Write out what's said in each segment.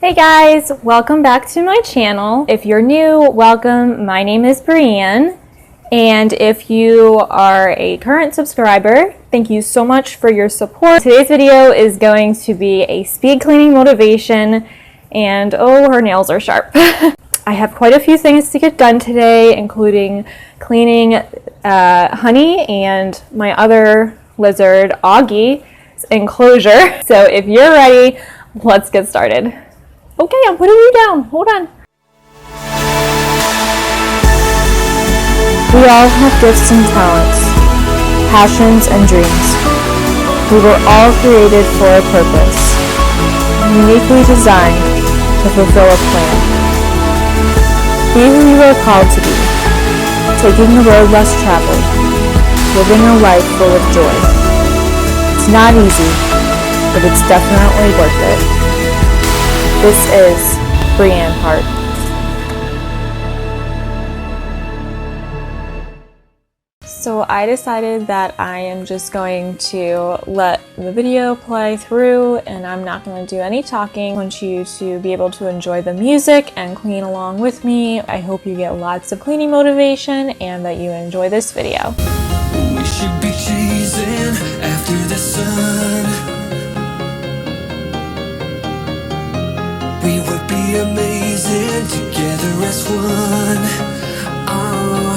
Hey guys, welcome back to my channel. If you're new, welcome. My name is Brianne, and if you are a current subscriber, thank you so much for your support. Today's video is going to be a speed cleaning motivation, and oh, her nails are sharp. I have quite a few things to get done today, including cleaning Honey and my other lizard, Augie's enclosure. So if you're ready, let's get started. Okay, I'm putting you down. Hold on. We all have gifts and talents, passions and dreams. We were all created for a purpose, uniquely designed to fulfill a plan. Be who you are called to be, taking the road less traveled, living a life full of joy. It's not easy, but it's definitely worth it. This is Brianne Heart. So I decided that I am just going to let the video play through and I'm not going to do any talking. I want you to be able to enjoy the music and clean along with me. I hope you get lots of cleaning motivation and that you enjoy this video. We should be chasing after the sun. We would be amazing together as one. Oh,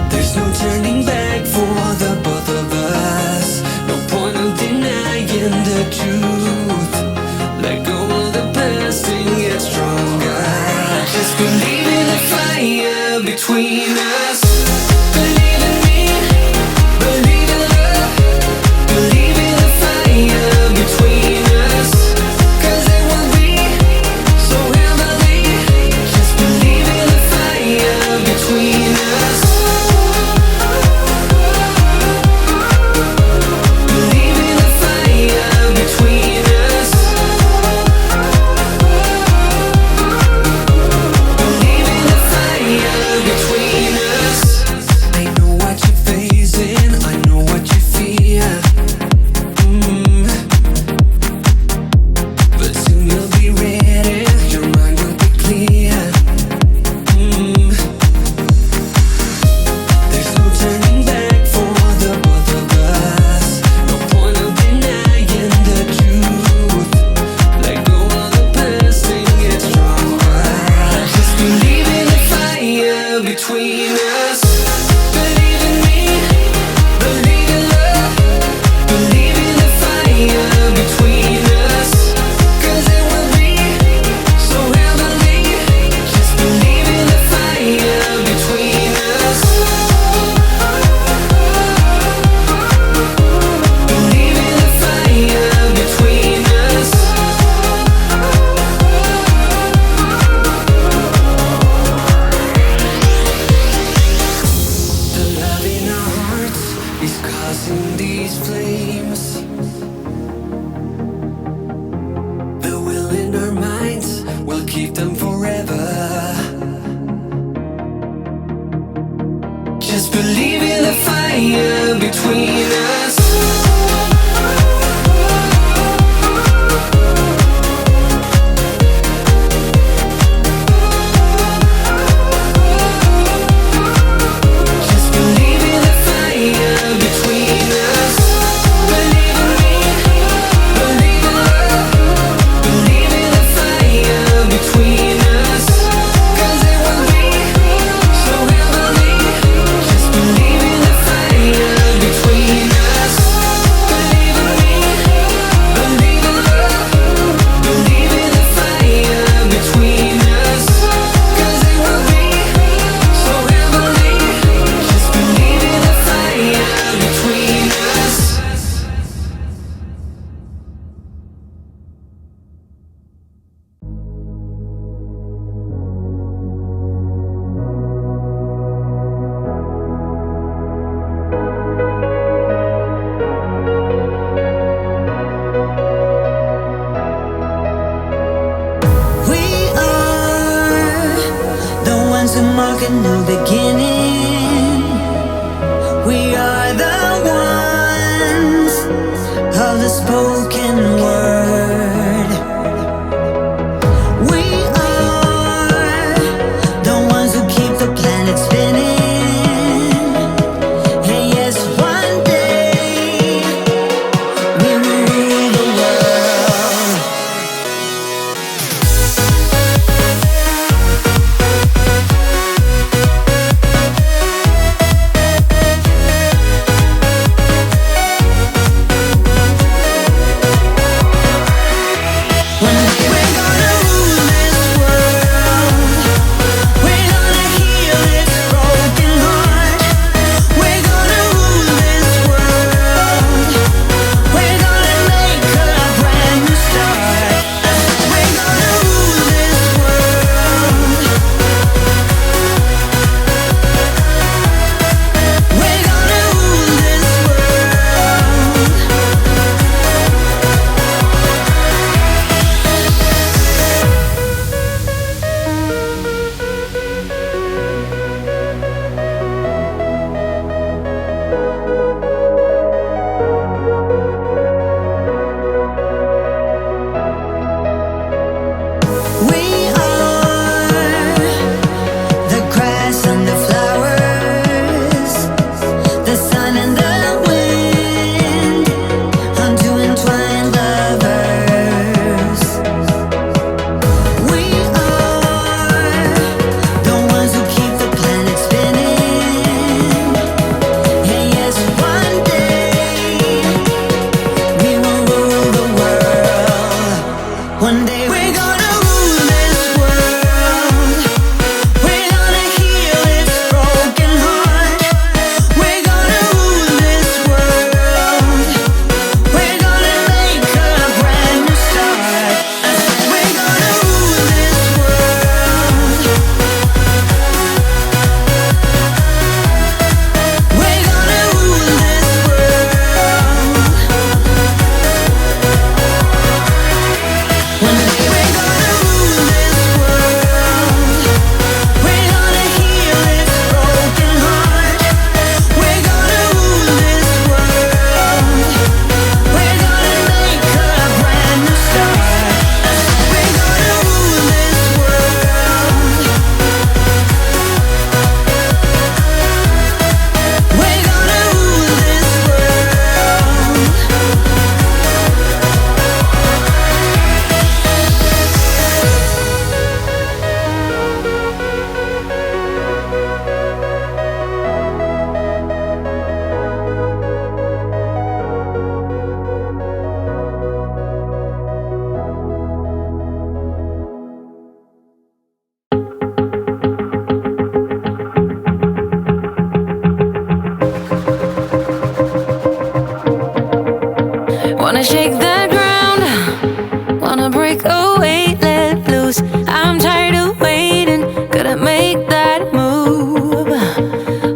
there's no turning back for the both of us. No point of denying the truth. Let go of the past and get stronger. Just believe in the fire between us. Believe in me, believe in love, believe in the fire between us. Just believe in the fire between us. Just believe in the fire between us. Believe in me, believe in love, believe in the fire between us. 'Cause it will be so heavenly. Just believe in the fire between us. Believe in me, believe in love, believe in the fire between us. 'Cause it will be so heavenly. Just believe in the fire between us. We are the ones who mark a new beginning. We are the ones of the spoken word. One day we're gonna rule this world. We're gonna heal its broken heart. We're gonna rule this world. We're gonna make a brand new start. I said we're gonna rule this world. We're gonna rule this world. One day we're gonna rule this world. We're gonna heal its broken heart. We're gonna rule this world. We're gonna make a brand new start. I said we're gonna rule this world. We're gonna rule this world. Wanna shake the ground, wanna break away, let loose. I'm tired of waiting, gotta make that move.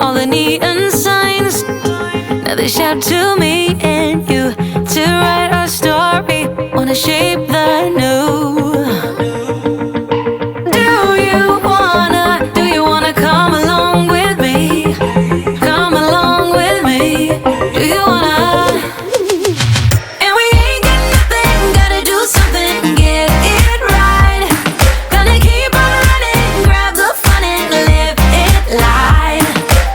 All the neon signs, now they shout to me and you to write our story. Wanna shape the new. Do you wanna come along with me? Come along with me. Do you wanna? And we ain't got nothing, gotta do something, get it right. Gonna keep on running, grab the fun and live it light.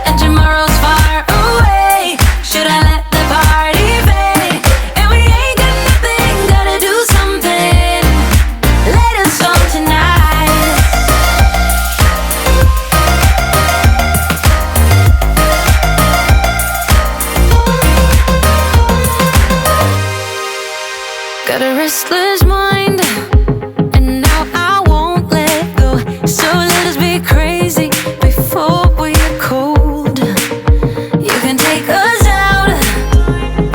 And tomorrow's far away, should I let the party fade? And we ain't got nothing, gotta do something, let us on tonight. Got a restless mind, and now I won't let go. So let us be crazy before we're cold. You can take us out,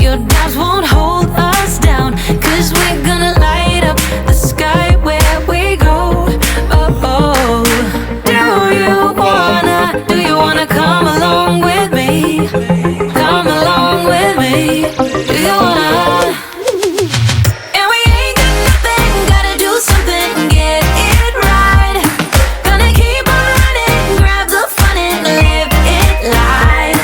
your doubts won't hold us down. 'Cause we're gonna light up the sky where we go. Oh, oh. Do you wanna come along with me? Come along with me. Do you wanna? And we ain't got nothing, gotta do something, get it right. Gonna keep on running, grab the fun and live it light.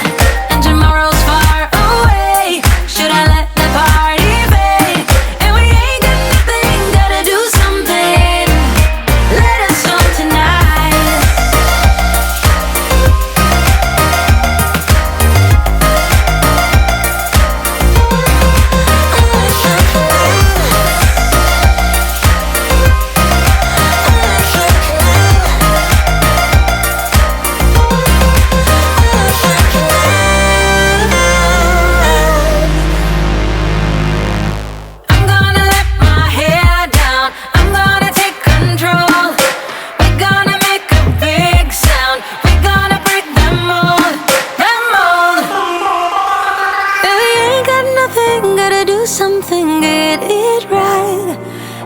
And tomorrow's far away, should I let the party fade? And we ain't got nothing, gotta do something, let us on tonight. I'm gonna let my hair down, I'm gonna take control. We're gonna make a big sound, we're gonna break the mold, the mold. And we ain't got nothing, gotta do something, get it right.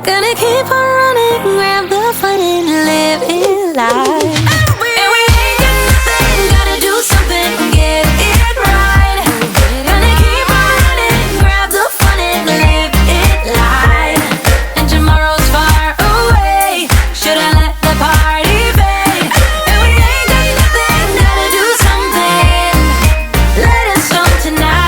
Gonna keep on running, grab the fun and live it life. And we ain't got nothing, gotta do something, get it right. Gonna keep on running, grab the fun and live it light. And tomorrow's far away, should I let the party fade? And we ain't got nothing, gotta do something, let us on tonight.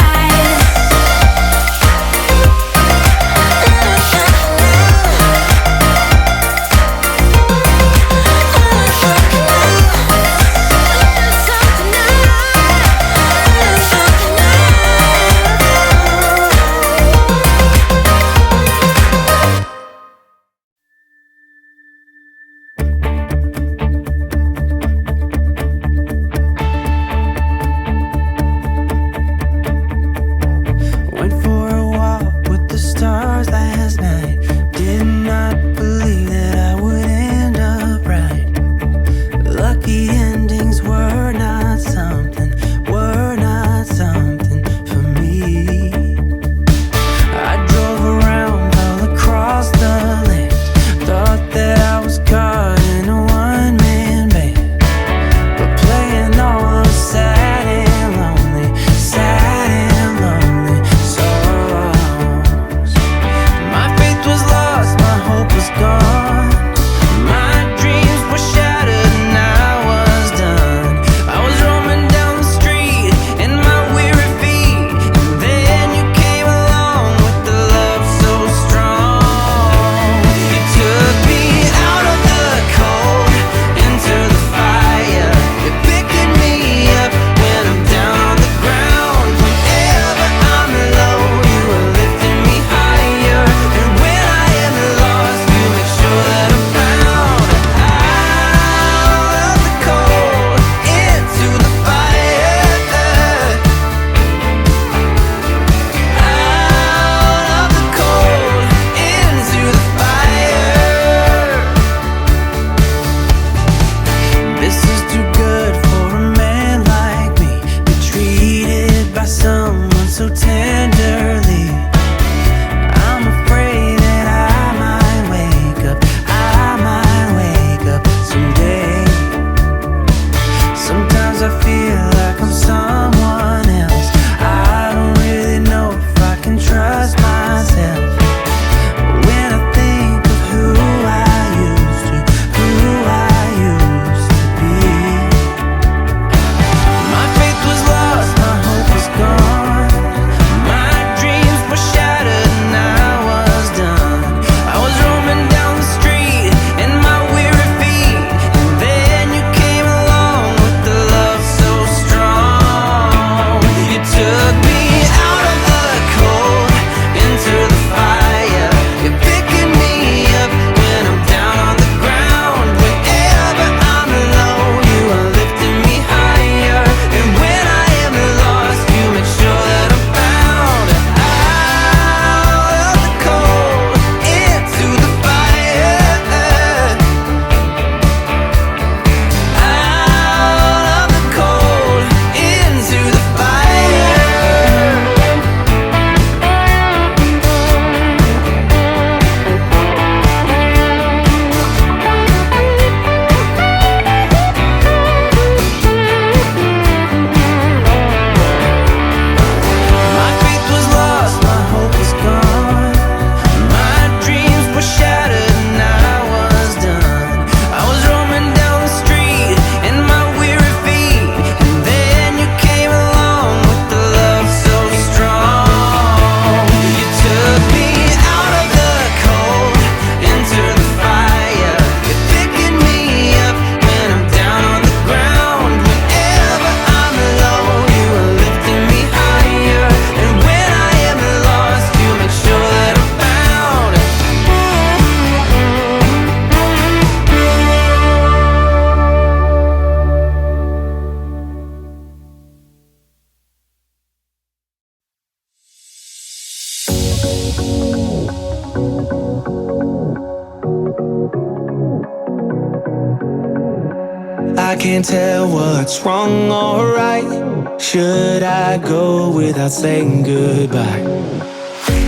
I can't tell what's wrong or right. Should I go without saying goodbye?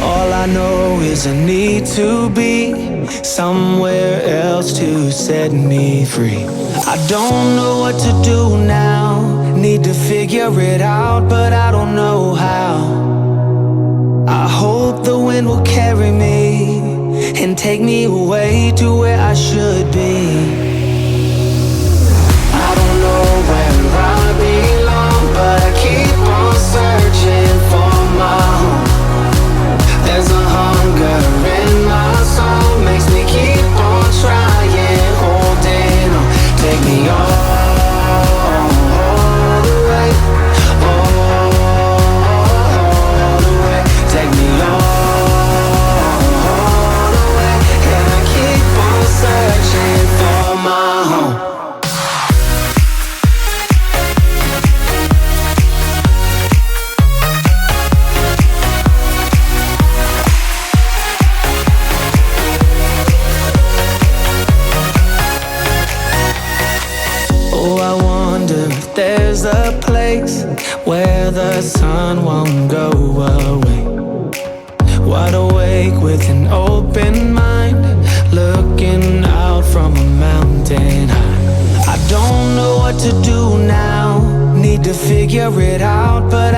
All I know is I need to be somewhere else to set me free. I don't know what to do now. Need to figure it out, but I don't know how. I hope the wind will carry me and take me away to where I should be. I don't know where I belong, but I keep on searching for my home. There's a hunger in my soul, makes me keep on trying, holding on. Take me all the way, all the way. Take me all the way, and I keep on searching for my home. There's a place where the sun won't go away. Wide awake with an open mind, looking out from a mountain high. I don't know what to do now, need to figure it out, but